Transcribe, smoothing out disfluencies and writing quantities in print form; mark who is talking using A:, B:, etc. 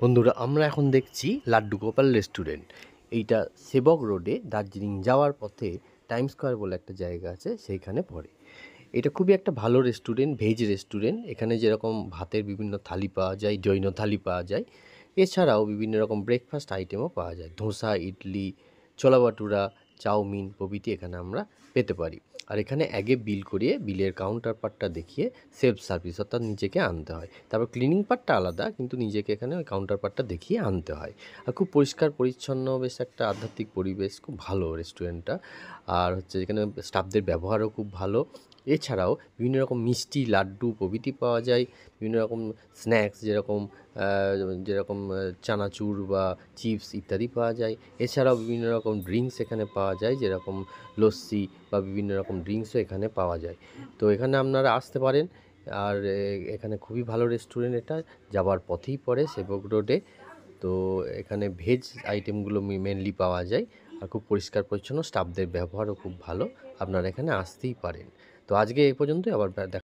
A: বন্ধুরা, আমরা এখন দেখছি লাড্ডু গোপাল রেস্টুরেন্ট। এইটা সেবক রোডে দার্জিলিং যাওয়ার পথে টাইম স্কোয়ার বলে একটা জায়গা আছে, সেইখানে পড়ে। এটা খুবই একটা ভালো রেস্টুরেন্ট, ভেজ রেস্টুরেন্ট। এখানে যেরকম ভাতের বিভিন্ন থালি পাওয়া যায়, জৈন থালি পাওয়া যায়, এছাড়াও বিভিন্ন রকম ব্রেকফাস্ট আইটেমও পাওয়া যায়। ধোসা, ইডলি, ছোলা ভাটুরা, চাউমিন প্রভৃতি এখানে আমরা পেতে পারি। আর এখানে আগে বিল করিয়ে বিলের কাউন্টার পার্টটা দেখিয়ে সেলফ সার্ভিস অর্থাৎ নিজেকে আনতে হয়। তারপর ক্লিনিং পার্টটা আলাদা, কিন্তু নিজেকে এখানে ওই কাউন্টার পার্টটা দেখিয়ে আনতে হয়। আর খুব পরিষ্কার পরিচ্ছন্ন, বেশ একটা আধ্যাত্মিক পরিবেশ, খুব ভালো রেস্টুরেন্টটা। আর হচ্ছে এখানে স্টাফদের ব্যবহারও খুব ভালো। এছাড়াও বিভিন্ন রকম মিষ্টি, লাড্ডু প্রভৃতি পাওয়া যায়। বিভিন্ন রকম স্ন্যাক্স যেরকম চানাচুর বা চিপস ইত্যাদি পাওয়া যায়। এছাড়াও বিভিন্ন রকম ড্রিঙ্কস এখানে পাওয়া যায়, যেরকম লস্যি বা বিভিন্ন রকম ড্রিঙ্কসও এখানে পাওয়া যায়। তো এখানে আপনারা আসতে পারেন। আর এখানে খুবই ভালো রেস্টুরেন্ট এটা, যাওয়ার পথেই পড়ে সেবক রোডে। তো এখানে ভেজ আইটেমগুলো মেনলি পাওয়া যায়। আর খুব পরিষ্কার পরিচ্ছন্ন, স্টাফদের ব্যবহারও খুব ভালো। আপনারা এখানে আসতেই পারেন। তো আজকে এই পর্যন্তই, আবার দেখা